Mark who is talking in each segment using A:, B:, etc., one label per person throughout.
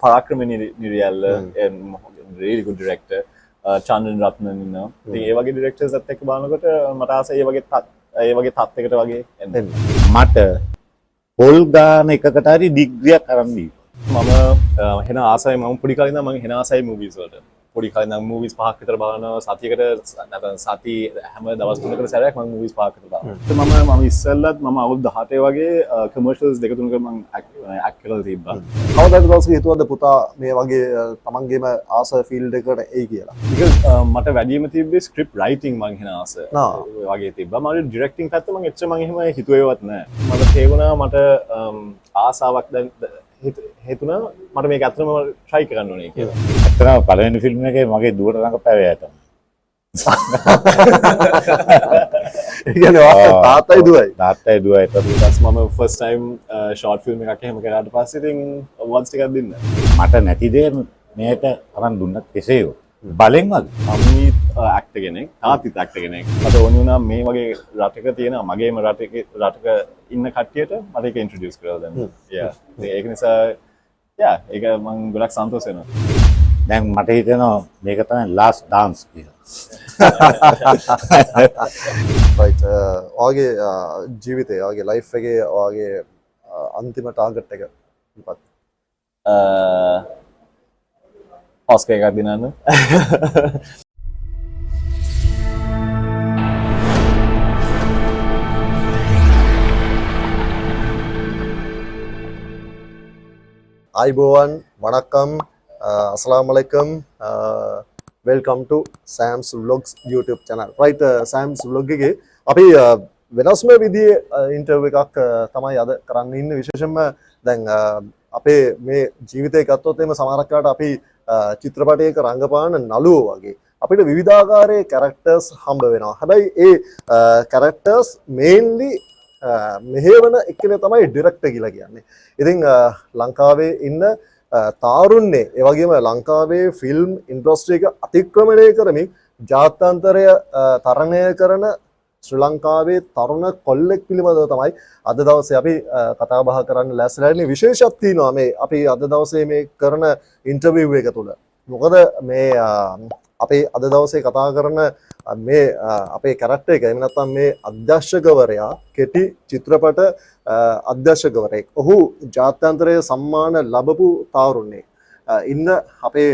A: Parakram Niriyalla, really good director. Chandran Ratnan ඉන්නවා. ඉතින් ඒ වගේ directors එක්ක බලනකොට මට ආසයි ඒ වගේ තත්යකට වගේ එන්න.
B: මට පොල් ගාන එකකට හරි ඩිග්‍රියක් අරන් දීපන්.
A: මම හෙන ආසයි මම පොඩි කාලේ ඉඳන් මම හෙන ආසයි movies වලට. පොඩි කාලේ ඉඳන් movies පහක් විතර බලනවා සතියකට නැත්නම් සති හැම දවස් තුනකට සැරයක් මම movies පහක් විතර බලනවා. මම ඉස්සෙල්ලත් මම අවුරුදු 18 වගේ commercials දෙක තුනක මම act කරලා තිබ්බා.
C: කවදාද දවසක හිතුවද පුතා මේ වගේ තමන්ගේම ආස ෆීල්ඩ් එකකට එයි කියලා?
A: because මට වැඩිම තිබ්බේ script writing මං හෙන ආස වගේ තිබ්බා. මම directing පැත්ත මං එච්චර මං එහෙම හිතුවේවත් නැහැ. මට තේරුණා මට ආසාවක් දැන් හේතුණා මට මේක ඇත්තටම try කරන්න ඕනේ කියලා.
B: ඇත්තටම පළවෙනි ෆිල්ම් එකේ මගේ දුවට රඟපෑවේ ඇතම.
C: ඒ කියන්නේ තාත්තයි දුවයි.
B: තාත්තයි දුවයි.
A: ඊට මම first time short film එකක් එහෙම කරාට පස්සේ ඉතින් awards ටිකක් දෙන්න.
B: මට නැති දේ මේකට අරන් දුන්නත් කෙසේ වුණත් බලෙන් වගේ.
A: අමිත් ඇක්ටර් කෙනෙක්, තාත්තිත් ඇක්ටර් කෙනෙක්. මට ඕන වුණා මේ වගේ රටක තියෙන මගේම රටක ඉන්න කට්ටියට මට ඒක ඉන්ට්‍රොඩියුස් කරලා දෙන්න. ඒක නිසා ඒක මම ගොඩක් සන්තෝෂ වෙනවා.
B: දැන් මට හිතෙනවා මේක තමයි last dance කියලා.
C: right ඔයගේ ජීවිතේ ඔයගේ ලයිෆ් එකේ ඔයගේ අන්තිම ටාගට් එක මොකක්ද?
A: ඔස්කර් එකක් දිනන්න.
C: අයිබෝවන් වණක්කම් assalamualaikum welcome to Sam's Vlogs YouTube channel right Sam's Vlog එකේ අපි වෙනස්ම විදිහේ ඉන්ටර්විව් එකක් තමයි අද කරන්න ඉන්නේ විශේෂයෙන්ම දැන් අපේ මේ ජීවිතේ ගත්තොත් එimhe සමහරක් වෙලාවට අපි චිත්‍රපටයක රංගපාන නළුවෝ වගේ අපිට විවිධාකාරයේ කැරක්ටර්ස් හම්බ වෙනවා. හැබැයි ඒ කැරක්ටර්ස් මේන්ලි මෙහෙවන එක්කෙනා තමයි ඩිරෙක්ටර් කියලා කියන්නේ. ඉතින් ලංකාවේ ඉන්න තාරුණ්‍ය ඒ වගේම ලංකාවේ ෆිල්ම් ඉන්ඩස්ට්‍රි එක අතික්‍රමණය කරමින් ජාත්‍යන්තරය තරණය කරන ශ්‍රී ලංකාවේ තරුණ කොල්ලෙක් පිළිබඳව තමයි අද දවසේ අපි කතා බහ කරන්න ලෑස්තිලා ඉන්නේ. විශේෂයක් තියෙනවා මේ අපි අද දවසේ මේ කරන ඉන්ටර්විව් එක තුළ. මොකද මේ අපේ අද දවසේ කතා කරන මේ අපේ කැරක්ටර් එක එහෙම නැත්නම් මේ අධ්‍යක්ෂකවරයා කෙටි චිත්‍රපට අධ්‍යක්ෂකවරයෙක්. ඔහු ජාත්‍යන්තරයේ සම්මාන ලැබපු තාරුණ්‍යෙක්. ඉන්න අපේ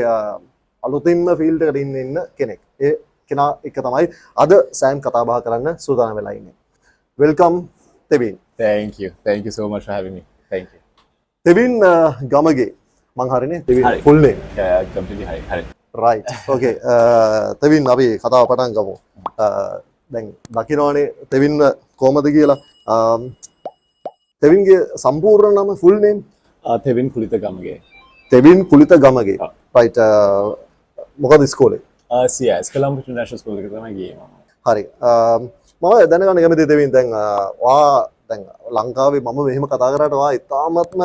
C: අලුතින්ම ෆීල්ඩ් එකට ඉන්න කෙනෙක්. ඒ කෙනා එක තමයි අද සෑම් කතා බහ කරන්න සූදානම් වෙලා ඉන්නේ. Welcome Thevin.
A: Thank you so much for having me. Thank you.
C: Thevin Gamage මං හරිනේ තෙවින් full name.
A: Yeah, completely හරි.
C: right okay තෙවින් අපි කතාව පටන් ගමු. දැන් දකින්නවානේ තෙවින් කොහමද කියලා. තෙවින්ගේ සම්පූර්ණ නම full name
A: තෙවින් කුලිත Gamage.
C: තෙවින් කුලිත Gamage. right මොකද ඉස්කෝලේ?
A: CS Colombo International School එකට තමයි ගියේ මම.
C: හරි. මම දැනගන්න කැමතියි තෙවින් දැන් දැන් ලංකාවේ මම මෙහෙම කතා කරාට වා ඉතාමත්ම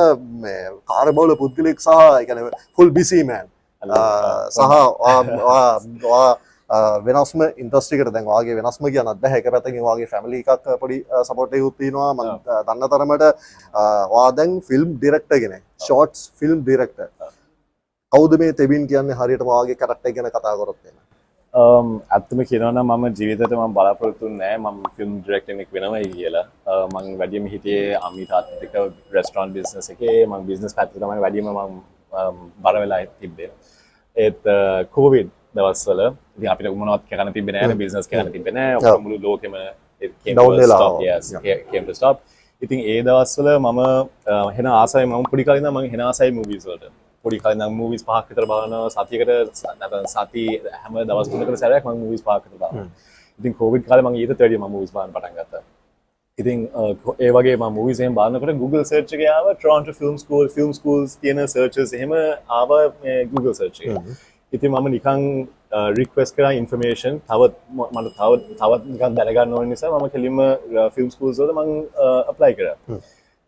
C: මේ කාර්යබහුල පුද්ගලෙක් සහ ඒ කියන්නේ full busy man. සහ වෙනස්ම ඉන්ඩස්ට්‍රි එකට දැන් වාගේ වෙනස්ම කියන්නත් බෑ. එක පැත්තකින් වාගේ ෆැමිලි එකක් පොඩි සපෝට් එකකුත් තියෙනවා. මම දන්න තරමට වා දැන් ෆිල්ම් ඩිරෙක්ටර් කෙනෙක්. Shorts film director. කවුද මේ තෙවින් කියන්නේ හරියටම වාගේ කැරක්ටර් ගැන කතා කරොත් එහෙම?
A: ඇත්තම කියනවා නම් මම ජීවිතේට මම බලාපොරොත්තු නැහැ මම ෆිල්ම් ඩිරෙක්ටර් කෙනෙක් වෙනවයි කියලා. මම වැඩිම හිටියේ අමිත් ආත්තික රෙස්ටොරන්ට් බිස්නස් එකේ. මම බිස්නස් පැත්තේ තමයි වැඩිම මම බර වෙලා තිබ්බේ. ඒත් කොවිඩ් දවස්වල ඉතින් අපිට මොනවත් කරන්න තිබ්බේ නැහැ නේ බිස්නස් කරන්න තිබ්බේ නැහැ. ඔක්කොම මුළු ලෝකෙම came to stop. ඉතින් ඒ දවස්වල මම හෙන ආසයි මම පොඩි කාලේ ඉඳන් මම හෙන ආසයි movies වලට. පොඩි කාලේ ඉඳන් movies පහක් විතර බලනවා සතියකට නැත්නම් සති හැම දවස් තුනකට සැරයක් මම movies පහක් විතර බලනවා. ඉතින් කොවිඩ් කාලේ මම ඊට වැඩිය මම movies බලන්න පටන් ගත්තා. ඉතින් ඒ වගේ මම movies එහෙම බලනකොට Google search එකේ ආව Toronto Film Schools තියෙන searches එහෙම ආව මේ Google search එකේ. ඉතින් මම නිකන් request කරා information තවත් නිකන් දැනගන්න ඕන නිසා මම කෙලින්ම film schools වල මම apply කරා.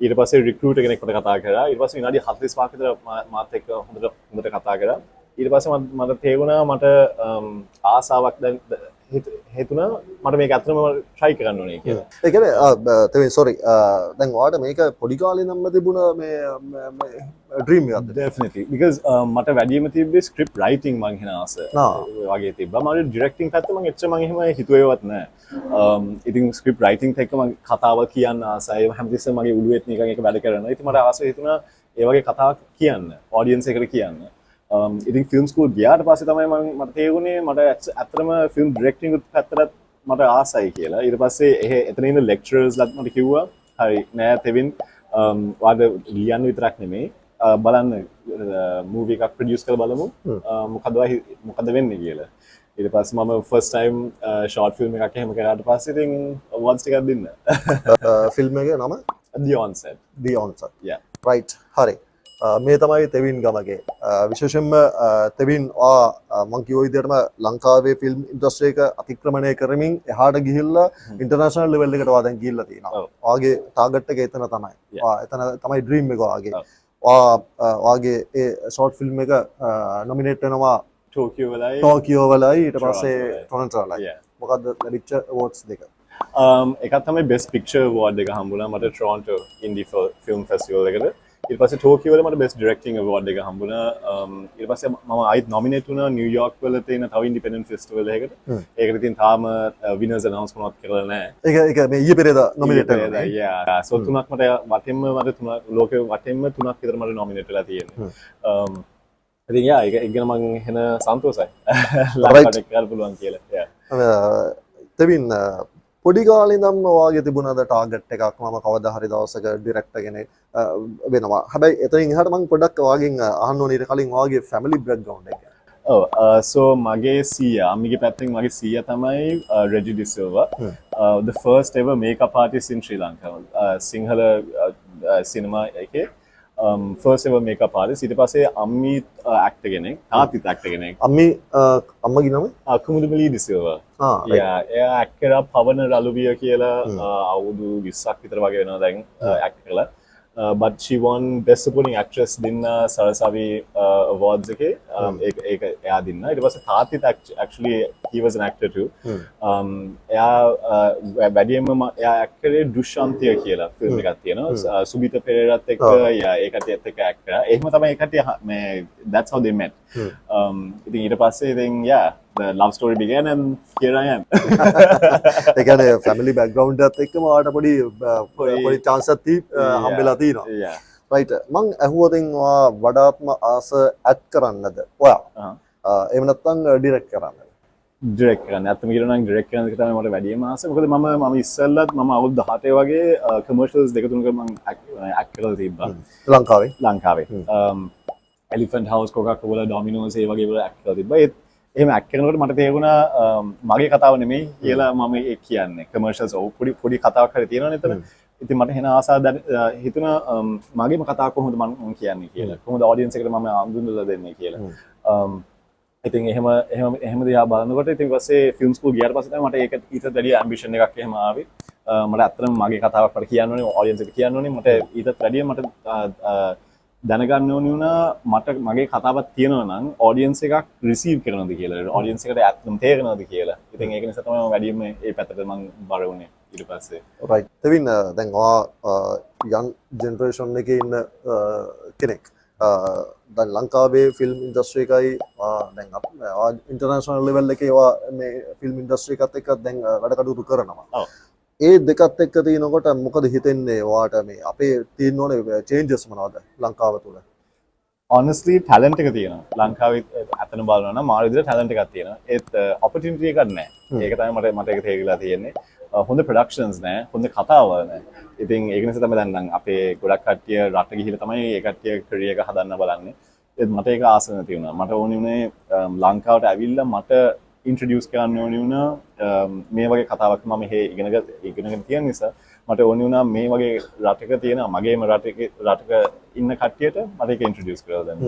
A: ඊට පස්සේ recruiter කෙනෙක් මට කතා කරා. ඊට පස්සේ විනාඩි 45ක් විතර මාත් එක්ක හොඳට කතා කරා. ඊට පස්සේ මට තේරුණා මට ආසාවක් දැන් හිතුණා මට මේක ඇත්තටම try කරන්න ඕනේ කියලා.
C: ඒ කියන්නේ තෙවෙන් sorry දැන් ඔයාලට මේක පොඩි කාලේ නම් තිබුණ මේ ඩ්‍රීම් එකක්ද?
A: Definitely because මට වැඩිම තිබ්බේ script writing මං හින ආස වගේ තිබ්බා. මම directing පැත්ත මං එච්චර මං එහෙම හිතුවේවත් නෑ. ඉතින් script writing එක මං කතාව කියන්න ආසයි. හැමතිස්සෙම මගේ උළුවෙත් නිකන් ඒක වැඩ කරනවා. ඉතින් මට ආස හිතුණා ඒ වගේ කතාවක් කියන්න audience එකට කියන්න. ඉතින් ෆිල්ම් ස්කූල් ගියාට පස්සේ තමයි මට තේරුණේ මට ඇත්තටම ෆිල්ම් ඩිරෙක්ටිං පැත්තට මට ආසයි කියලා. ඊට පස්සේ එතන ඉන්න ලෙක්චරර්ස් ලත් මට කිව්වා හරි නෑ තෙවින් ඔයාලට ලියන්න විතරක් නෙමෙයි බලන්න මූවි එකක් ප්‍රොඩියුස් කරලා බලමු මොකද වෙන්නේ කියලා. ඊට පස්සේ මම ෆස්ට් ටයිම් ෂෝට් ෆිල්ම් එකක් එහෙම කරාට පස්සේ ඉතින් අවාඩ්ස් ටිකක් දෙන්න.
C: ෆිල්ම් එකේ නම
A: The Onset.
C: The Onset.
A: Yeah.
C: Right. හරි. මේ තමයි තෙවින් ගමගේ විශේෂයෙන්ම තෙවින් මං කිව්ව විදිහටම ලංකාවේ ෆිල්ම් ඉන්ඩස්ට්‍රි එක අතික්‍රමණය කරමින් එහාට ගිහිල්ලා ඉන්ටර්නැෂනල් ලෙවල් එකට වා දැන් ගිහිල්ලා තියෙනවා. ඔයාගේ ටාගට් එක එතන තමයි. එතන තමයි ඩ්‍රීම් එක ඔයාගේ. ඔයාගේ ඒ ෂෝට් ෆිල්ම් එක නොමිනේට් වෙනවා ටෝකියෝ වලයි ඊට පස්සේ ටොරන්ටෝ වලයි. මොකද්ද ලැබිච්ච අවෝඩ්ස් දෙක?
A: එකක් තමයි බෙස්ට් පික්චර් අවෝඩ් එක හම්බුණා මට ටොරන්ටෝ ඉන්ඩි ෆිල්ම් ෆෙස්ටිවල් එකට. ඊට පස්සේ ටෝකියෝ වල මට බෙස්ට් ඩිරෙක්ටිං අවෝඩ් එක හම්බුණා. ඊට පස්සේ මම ආයිත් නොමිනේට් වුණා නිව්යෝක් වල තියෙන තව ඉන්ඩිපෙන්ඩන්ට් ෆෙස්ටිවල් එකකට. ඒකට ඉතින් තාම විනර්ස් අනවුන්ස් මොනවත් කරලා නැහැ.
C: ඒක මේ ඊයේ පෙරේදා නොමිනේට් වෙනවා.
A: යා සෝ තුනක් මට වටෙන්ම මට තුනක් ලෝකෙ වටෙන්ම තුනක් විතර මට නොමිනේට් වෙලා තියෙන්නේ. ඉතින් යා ඒක ගැන මම එන සන්තෝෂයි. ලංකාවට කරන්න පුළුවන් කියලා.
C: තෙවින් පොඩි කාලේ ඉඳන්ම ඔයාගේ තිබුණාද ටාගට් එකක් මම කවදා හරි දවසක ඩිරෙක්ටර් කෙනෙක් වෙනවා. හැබැයි එතනින් එහාට මම පොඩ්ඩක් ඔයාගෙන් අහන්න ඕනේ ඊට කලින් ඔයාගේ ෆැමිලි බෑග්ග්‍රවුන්ඩ් එක.
A: ඔව් සෝ මගේ සීයා අම්මිගේ පැත්තෙන් මගේ සීයා තමයි රෙජි De Silva. The first ever makeup artist in Sri Lanka. Sinhala සිනමා එකේ first ever makeup artist. ඊට පස්සේ අම්මි actor කෙනෙක්, තාත්තිත් actor කෙනෙක්.
C: අම්මගේ නම
A: අකුමුදුමලී ඩිසිල්වා. එයා ඇක්ට් කරා පවන රළුවිය කියලා අවුරුදු 20ක් විතර වගේ වෙනවා දැන් ඇක්ට් කරලා. But she won best supporting actress දෙන්න සරසවි awards එකේ ඒක එයා දෙන්න. ඊට පස්සේ තාත්තිත් actually he was an actor too. එයා වැඩියෙන්ම එයා ඇක්ට් කරේ දුෂාන්තිය කියලා ෆිල්ම් එකක් තියෙනවා. සුබිත පෙරේරාත් එක්ක ඒකට එක්ක ඇක්ට් කරා. එහෙම තමයි ඒකට මේ that's how they met. ඉතින් ඊට පස්සේ ඉතින් yeah the love story began and here I am.
C: ඒ කියන්නේ family background එකත් එක්කම ඔයාලට පොඩි chance එකක් හම්බෙලා තියෙනවා.
A: Yeah.
C: Right. මං අහුවදින් ඔයා වඩාත්ම ආස ඇක්ට් කරන්නද? ඔයා. එහෙම නැත්නම් ඩිරෙක්ට් කරන්නද?
A: ඩිරෙක්ට් කරන්න. ඇත්තම කියනවා නම් ඩිරෙක්ට් කරන එක තමයි මට වැඩිම ආස. මොකද මම ඉස්සෙල්ලත් මම අවුරුදු 18 වගේ කමර්ෂියල්ස් දෙක තුනක මම ඇක්ට් කරලා තිබ්බා. ලංකාවේ. Elephant House, Coca-Cola, Domino's ඒ වගේ වල ඇක්ට් කරලා තිබ්බා. එහෙම ඇක්ට් කරනකොට මට තේරුණා මගේ කතාව නෙමෙයි කියලා මම ඒ කියන්නේ. කමර්ෂියල්ස් පොඩි කතාවක් හරි තියෙනවනේ එතන. ඉතින් මට එන ආසාව හිතුණා මගේම කතාව කොහොමද මම කියන්නේ කියලා. කොහොමද ඔඩියන්ස් එකට මම අඳුන්වලා දෙන්නේ කියලා. ඉතින් එහෙම දිහා බලනකොට ඉතින් ඊපස්සේ ෆිල්ම් ස්කූල් ගියාට පස්සේ තමයි මට ඒක ඊටත් වැඩි ඇම්බිෂන් එකක් එහෙම ආවේ. මට ඇත්තටම මගේ කතාවක් මට කියන්න ඕනේ ඔඩියන්ස් එකට කියන්න ඕනේ. මට ඊටත් වැඩිය මට දැනගන්න ඕනේ වුණා මට මගේ කතාවක් තියෙනවා නම් ඔඩියන්ස් එකක් රිසීව් කරනවද කියලා. ඔඩියන්ස් එකට ඇත්තටම තේරෙනවද කියලා. ඉතින් ඒක නිසා තමයි මම වැඩියෙන්ම මේ පැත්තට මම බර වුණේ ඊට පස්සේ.
C: right. තෙවින් දැන් ඔයා young generation එකේ ඉන්න කෙනෙක්. දැන් ලංකාවේ ෆිල්ම් ඉන්ඩස්ට්‍රි එකයි දැන් ඉන්ටර්නැෂනල් ලෙවල් එකේ ඔයා මේ ෆිල්ම් ඉන්ඩස්ට්‍රි එකත් එක්ක දැන් වැඩ කටයුතු කරනවා.
A: ඔව්.
C: ඒ දෙකත් එක්ක තියෙනකොට මොකද හිතෙන්නේ ඔයාට මේ අපේ තියෙන ඕනේ චේන්ජස් මොනවද ලංකාව තුල?
A: honestly talent එක තියෙනවා. ලංකාවේ අතන බලනවා නම් මාර විදිහට talent එකක් තියෙනවා. ඒත් opportunity එකක් නැහැ. ඒක තමයි මට ඒක තේරිලා තියෙන්නේ. හොඳ productions නැහැ, හොඳ කතාවල් නැහැ. ඉතින් ඒක නිසා තමයි දැන් නම් අපේ ගොඩක් කට්ටිය රට ගිහිල්ලා තමයි ඒ කට්ටිය career එක හදන්න බලන්නේ. ඒත් මට ඒක ආස නැති වුණා. මට ඕනේ උනේ ලංකාවට ඇවිල්ලා මට ඉන්ට්‍රොඩියුස් කරන්න ඕනේ වුණා මේ වගේ කතාවක් මම ඉගෙනගෙන තියෙන නිසා මට ඕනේ වුණා මේ වගේ රටක තියෙන මගේම රටක ඉන්න කට්ටියට මට ඒක ඉන්ට්‍රොඩියුස් කරලා දෙන්න.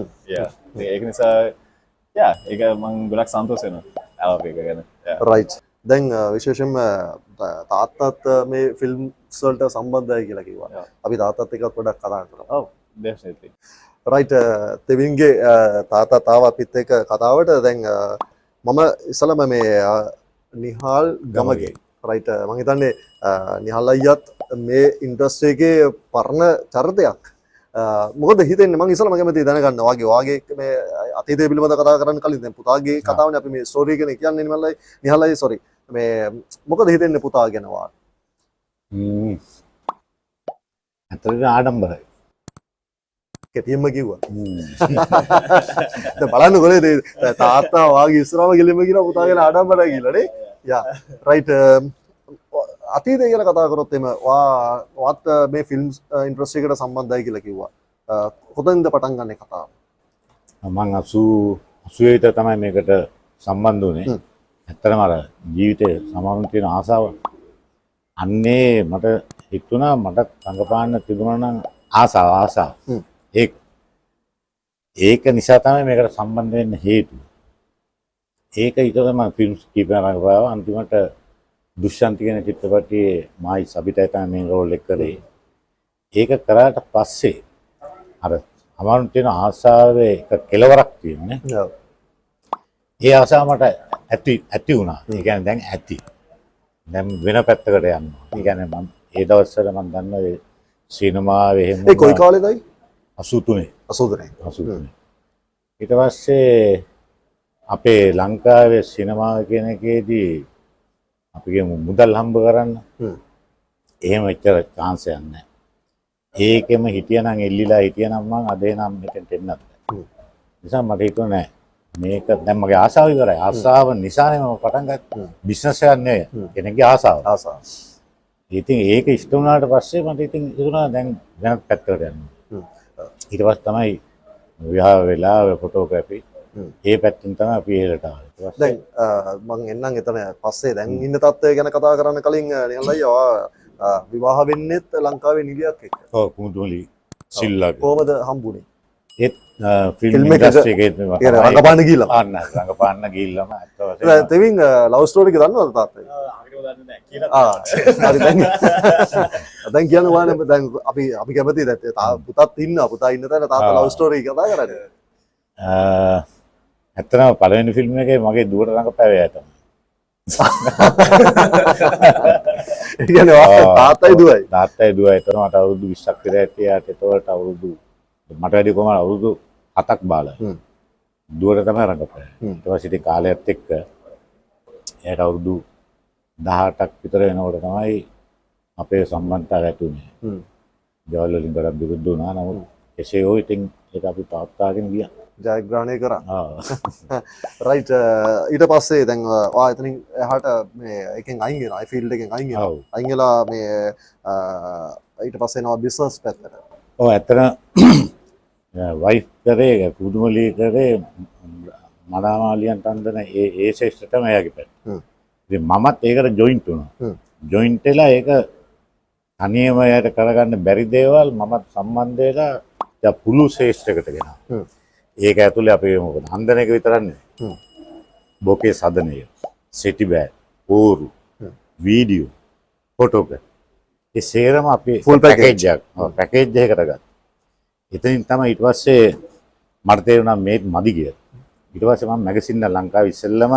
A: ඒක නිසා ඒක මම ගොඩක් සන්තෝෂ වෙනවා ආව එක ගැන.
C: right. දැන් විශේෂයෙන්ම තාත්තත් මේ ෆිල්ම්ස් වලට සම්බන්ධයි කියලා කිව්වා. අපි තාත්තත් එක්ක පොඩ්ඩක් කතා කරමු.
A: ඔව් definitely.
C: right. තෙවින්ගේ තාත්තා තාව අපිත් එක්ක කතාවට දැන් මම ඉස්සලම මේ නිහාල් ගමගේ රයිට් මම හිතන්නේ නිහාල් අයියත් මේ ඉන්ඩස්ට්‍රි එකේ පරණ චරිතයක් මොකද හිතෙන්නේ මම ඉස්සෙල්ලාම කැමතියි දැනගන්න වාගේ මේ අතීතය පිළිබඳ කතා කරන්න කලින් දැන් පුතාගේ කතාවනේ අපි මේ ස්ටෝරි ගැන කියන්නේ නිහාල් අයියා සෝරි මේ මොකද හිතෙන්නේ පුතා ගැන වාට
B: ඇත්තටම ආඩම්බරයි.
C: කෙටියෙන්ම කිව්වා දැන් බලන්න කොලේ තාත්තා වාගේ ඉස්සරහම ගෙලින්ම කියන පුතා ගැන ආඩම්බරයි කියලා නේ යා රයිට් අතීතය ගැන කතා කරොත් එම වාත් මේ ෆිල්ම් ඉන්ඩස්ට්‍රි එකට සම්බන්ධයි කියලා කිව්වා කොතනින්ද පටන් ගන්න කතාව
B: මම 80 තමයි මේකට සම්බන්ධ වුණේ. ඇත්තටම අර ජීවිතේ සමාන තියෙන ආසාව අන්නේ මට හිතුණා මට රංගපාන්න තිබුණා නම් ආසාව ඒක නිසා තමයි මේකට සම්බන්ධ වෙන්න හේතුව. ඒක ඊටම මම ෆිල්ම්ස් කීපයක් රඟපාවා. අන්තිමට දුෂ්යන්ත කියන චිත්‍රපටයේ මායි සබිතයි තමයි මේ රෝල් එක කරේ. ඒක කරාට පස්සේ අර අමාරු තියෙන ආසාවේ එක කෙලවරක් තියෙනවා නේ. ඒ ආසාව මට ඇති වුණා. ඒ කියන්නේ දැන් ඇති. දැන් වෙන පැත්තකට යනවා. ඒ කියන්නේ මම ඒ දවස්වල මම දන්නවා සිනමාවේ එහෙම
C: ඒ කොයි කාලෙදයි
B: 83 ඊට පස්සේ අපේ ලංකාවේ සිනමාව කියන එකේදී අපි කියමු මුදල් හම්බ කරන්න එහෙම එච්චර chance එකක් නැහැ. ඒකෙම හිටියනම් එල්ලිලා හිටියනම් මං අදේ නම් මෙතෙන්ට එන්නත් බැහැ. නිසා මට හිතුනේ මේක දැන් මගේ ආසාව ඉවරයි. ආසාව නිසානේ මම පටන් ගත්තේ. බිස්නස් එකක් නෙවෙයි. කෙනෙක්ගේ ආසාව. ඉතින් ඒක ඉෂ්ට වුණාට පස්සේ මට ඉතින් හිතුණා දැන් වෙනත් පැත්තකට යන්න. ඊට පස්සේ තමයි විවාහ වෙලා ෆොටෝග්‍රැෆි ඒ පැත්තෙන් තමයි අපි එහෙලට ආවේ.
C: දැන් මම එන්නම් එතන පස්සේ දැන් ඉන්න තත්ත්වය ගැන කතා කරන්න කලින් නිහාල් අයියා විවාහ වෙන්නෙත් ලංකාවේ නිලියක් එක්ක.
B: ඔව් කුමුදුලි සිල්ලා.
C: කොහමද හම්බුනේ?
B: ඒත් ෆිල්ම් ඉන්ඩස්ට්‍රි එකේ
C: රංගපාන්න ගිහිල්ලා.
B: රංගපාන්න ගිහිල්ලාම අත්වශයෙන්ම
C: තෙවින් ලව් ස්ටෝරි එක දන්නවද තාත්තා? දැන් කියන්න වානේ දැන් අපි කැමතියි දැන් පුතත් ඉන්නවා පුතා ඉන්න තැන තාත්තා ලව් ස්ටෝරි කතා කරන්නේ.
B: ඇත්තටම පළවෙනි ෆිල්ම් එකේ මගේ දුවට රඟපෑවේ තමයි.
C: ඒ කියන්නේ තාත්තයි දුවයි.
B: තාත්තයි දුවයි. එතන මට අවුරුදු 20ක් විතර ඇතියාට ඒතකොට අවුරුදු මට වැඩි කොහමද අවුරුදු 7ක් බාලයි. දුවට තමයි රඟපෑවේ. ඊට පස්සේ ඉතින් කාලයත් එක්ක එයාට අවුරුදු 18ක් විතර වෙනකොට තමයි අපේ සම්බන්ධතාවය ඇති වුණේ. ජවල් වලින් ගොඩක් විරුද්ධ වුණා. නමුත් එසේ හෝ ඉතින් ඒක අපි තාත්තාගෙන ගියා.
C: ජයග්‍රහණය කරා. රයිට් ඊට පස්සේ දැන් එතනින් එහාට මේ එකෙන් අයින් වෙනවා. ඒ ෆීල්ඩ් එකෙන් අයින් වෙනවා. අයින් වෙලා මේ ඊට පස්සේ එනවා බිස්නස් පැත්තට.
B: ඔව් ඇත්තට වයිෆ් කරේ කුඩුමලි කරේ මඩාමාලියන් තන්දන ඒ ශේෂ්ත්‍ර තමයි එයාගේ පැත්ත. ඉතින් මමත් ඒකට ජොයින්ට් වුණා. ජොයින්ට් වෙලා ඒක තනියම යට කරගන්න බැරි දේවල් මමත් සම්බන්ධ වෙලා දැන් පුළු ශේෂ්ත්‍රයකට ගෙනා. ඒක ඇතුලේ අපි මොකද හන්දන එක විතරක් නෙවෙයි. බොකේ සදනය, සිටි බෑග්, ඕරු, වීඩියෝ, ෆොටෝග්‍රැෆි. ඒ සේරම අපි
C: ෆුල් පැකේජ්
B: එකක්. පැකේජ් එකකට ගත්තා. එතනින් තමයි ඊට පස්සේ මට තේරුණා මේක මදි කියලා. ඊට පස්සේ මම මැගසින් එක ලංකාවේ ඉස්සෙල්ලම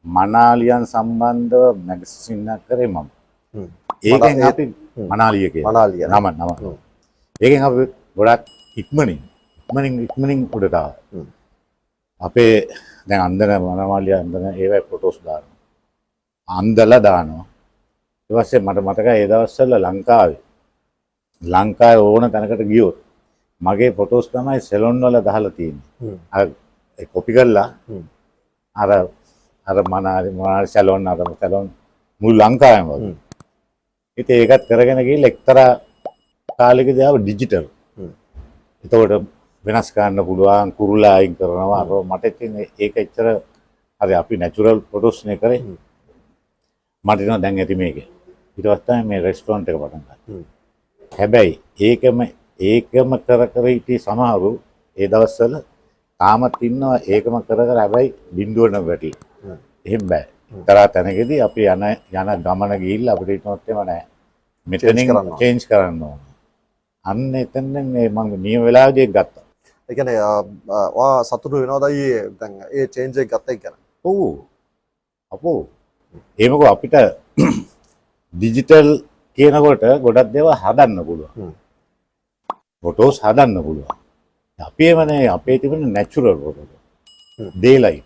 B: මනාලියන් සම්බන්ධව මැගසින් එකක් කරේ මම. ඒකෙන් අපි මනාලිය කියන නම. ඒකෙන් අපි ගොඩක් ඉක්මනින් උඩට ආවා. අපේ දැන් අන්දන මනාලිය අන්දන ඒවයි ෆොටෝස් දානවා. අන්දලා දානවා. ඊට පස්සේ මට මතකයි ඒ දවස්වල ලංකාවේ ඕන තැනකට ගියොත් මගේ ෆොටෝස් තමයි සෙලොන් වල ගහලා තියෙන්නේ. අර කොපි කරලා අර මනාලි සැලොන් මුළු ලංකාවෙම වගේ. ඉතින් ඒකත් කරගෙන ගිහලා එක්තරා කාලෙකදී ආව ඩිජිටල්. එතකොට වෙනස් කරන්න පුළුවන් කුරුලා අයින් කරනවා. අර මට ඉතින් ඒක එච්චර හරි අපි නැචරල් ෆොටෝස් නේ කරේ. මට හිතෙනවා දැන් ඇති මේක. ඊට පස්සේ මේ රෙස්ටොරන්ට් එක පටන් ගත්තා. හැබැයි ඒකම කර හිටි සමහරු ඒ දවස්වල තාමත් ඉන්නවා ඒකම කර හැබැයි බිඳුවටම වැටිලා. එහෙම බෑ. තරහ තැනකදී අපි යන ගමන ගිහිල්ලා අපිට හිතනොත් එම නෑ. මෙතනින් චේන්ජ් කරන්න ඕන. අන්න එතනින් මේ මම නියම වෙලාවදී ඒක ගත්තා.
C: ඒ කියන්නේ ඔයා සතුටු වෙනවද අයියේ දැන් ඒ චේන්ජ් එක ගත්තා කියලා?
B: ඔව්. අපෝ ඒමකෝ අපිට ඩිජිටල් කියනකොට ගොඩක් දේවල් හදන්න පුළුවන්. ෆොටෝස් හදන්න පුළුවන්. අපේමනේ අපේ තිබෙන නැචරල් ෆොටෝ. ඩේලයිට්.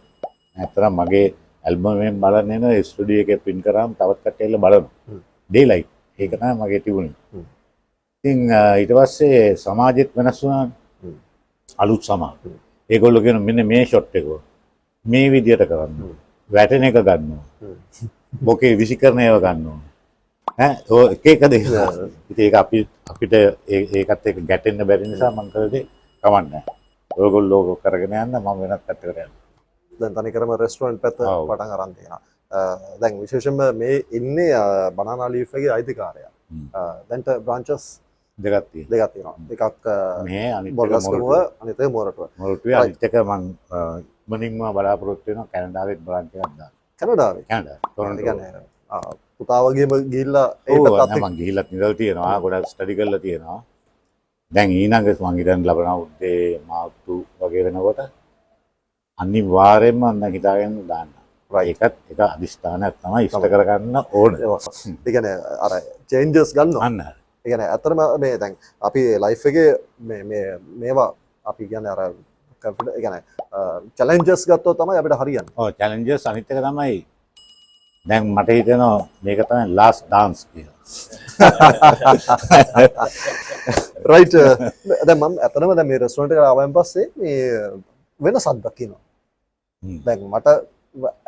B: නැත්නම් මගේ ඇල්බම් එකෙන් බලන්නේ නේ ස්ටුඩියෝ එකේ print කරාම තවත් කට්ටියලා බලනවා. ඩේලයිට්. ඒක තමයි මගේ තිබුණේ. ඉතින් ඊට පස්සේ සමාජෙත් වෙනස් වුණා. අලුත් සමාජ. ඒගොල්ලෝ කියන මෙන්න මේ ෂොට් එක මේ විදියට කරන්න. වැටෙන එක ගන්නවා. බොකේ විසිකරන ඒවා ගන්නවා. ඔය එක එක දේවල්. ඉතින් ඒක අපිට ඒකත් එක්ක ගැටෙන්න බැරි නිසා මම කරේ කවන්නේ. ඔයගොල්ලෝ කරගෙන යන්න මම වෙනත් පැත්තකට යනවා.
C: දැන් තනිකරම රෙස්ටුරන්ට් පැත්ත පටන් අරන් තියෙනවා. දැන් විශේෂයෙන්ම මේ ඉන්නේ බනානා ලීෆ් එකේ අයිතිකාරයා. දැන්ට බ්‍රාන්චස්
B: දෙකක්
C: තියෙනවා. එකක්
B: මේ අනිත් එක
C: බොල්ගස්කෝව අනිත් එක මොරටුව.
B: මොරටුවේ අනිත් එක මම ඉක්මනින්ම බලාපොරොත්තු වෙනවා කැනඩාවෙත් බ්‍රාන්ච් එකක් දාන්න.
C: කැනඩාවේ.
B: කැනඩා.
C: පුතා වගේම ගිහිල්ලා ඒ
B: ඔව්
C: පැත්තත්
B: මම ගිහිල්ලා ඉඳලා තියෙනවා ගොඩක් ස්ටඩි කරලා තියෙනවා. දැන් ඊළඟ මම ඉතින් ලබන උද්දේ මාර්තු වගේ වෙනකොට අනිවාර්යයෙන්ම මම හිතාගෙන දාන්න. ඒකත් එක අදිස්ථානයක් තමයි ඉෂ්ට කරගන්න ඕනේ.
C: ඒ කියන්නේ අර චේන්ජස් ගන්නවා.
B: අන්න.
C: ඒ කියන්නේ ඇත්තටම මේ දැන් අපි ලයිෆ් එකේ මේවා අපි කියන්නේ අර ඒ කියන්නේ චැලෙන්ජස් ගත්තොත් තමයි අපිට හරියන්නේ.
B: ඔව් චැලෙන්ජස් අනිත් එක තමයි දැන් මට හිතෙනවා මේක තමයි ලාස්ට් ඩාන්ස් කියලා.
C: රයිට්. දැන් මම ඇත්තටම දැන් මේ රෙස්ටුරන්ට් එකට ආවයින් පස්සේ මේ වෙනසක් දකිනවා. දැන් මට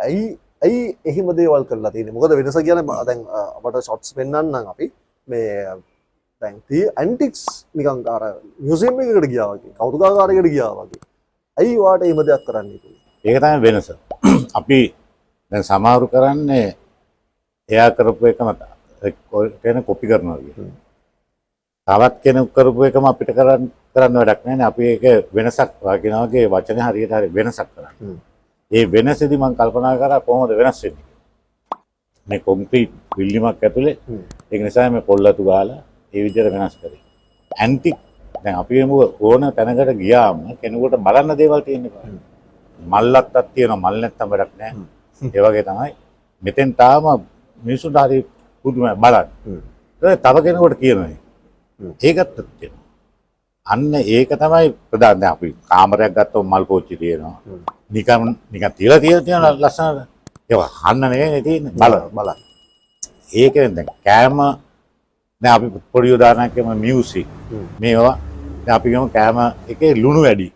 C: ඇයි එහෙම දේවල් කරලා තියෙන්නේ? මොකද වෙනස කියන්නේ දැන් අපට ෂොට්ස් පෙන්වන්නම් අපි මේ දැන් ඇන්ටික්ස් නිකන් අර මියුසියම් එකකට ගියා වගේ, කෞතුකාගාරයකට ගියා වගේ. ඇයි වාට එහෙම දෙයක් කරන්න හිතුනේ?
B: ඒක තමයි වෙනස. අපි දැන් සමහරු කරන්නේ එයා කරපු එකම කෙනෙක් කොපි කරනවා කියන්නේ. තවත් කෙනෙක් කරපු එකම අපිට කරන්න වැඩක් නැහැ නේ. අපි ඒක වෙනසක් වගේ වගේ වචනේ හරියට හරි වෙනසක් කරන්නේ. ඒ වෙනසෙදි මම කල්පනා කරා කොහොමද වෙනස් වෙන්නේ. මේ කොන්ක්‍රීට් බිල්ඩිමක් ඇතුලේ ඒක නිසා මේ පොල්ලතු ගහලා ඒ විදිහට වෙනස් කරේ. ඇන්ටික් දැන් අපි ඕන තැනකට ගියාම කෙනෙකුට බලන්න දේවල් තියෙනවා. මල්ලක්ක් තියෙනවා මල් නැත්තම් වැඩක් නැහැ. ඒ වගේ තමයි මෙතෙන් තාම මිනිසුන්ට හරි පුදුමයි බලන්න. ඒක තව කෙනෙකුට කියනවා. ඒකත් තියෙනවා. අන්න ඒක තමයි ප්‍රධාන. දැන් අපි කාමරයක් ගත්තොත් මල් පෝච්චි තියෙනවා. නිකන් තියලා තියෙන ලස්සනට. ඒක අහන්න නෙවෙයි තියෙන්නේ බලන්න. ඒකෙන් දැන් කෑම දැන් අපි පොඩි උදාහරණයක් කියමු මියුසික්. මේවා දැන් අපි කියමු කෑම එකේ ලුණු වැඩි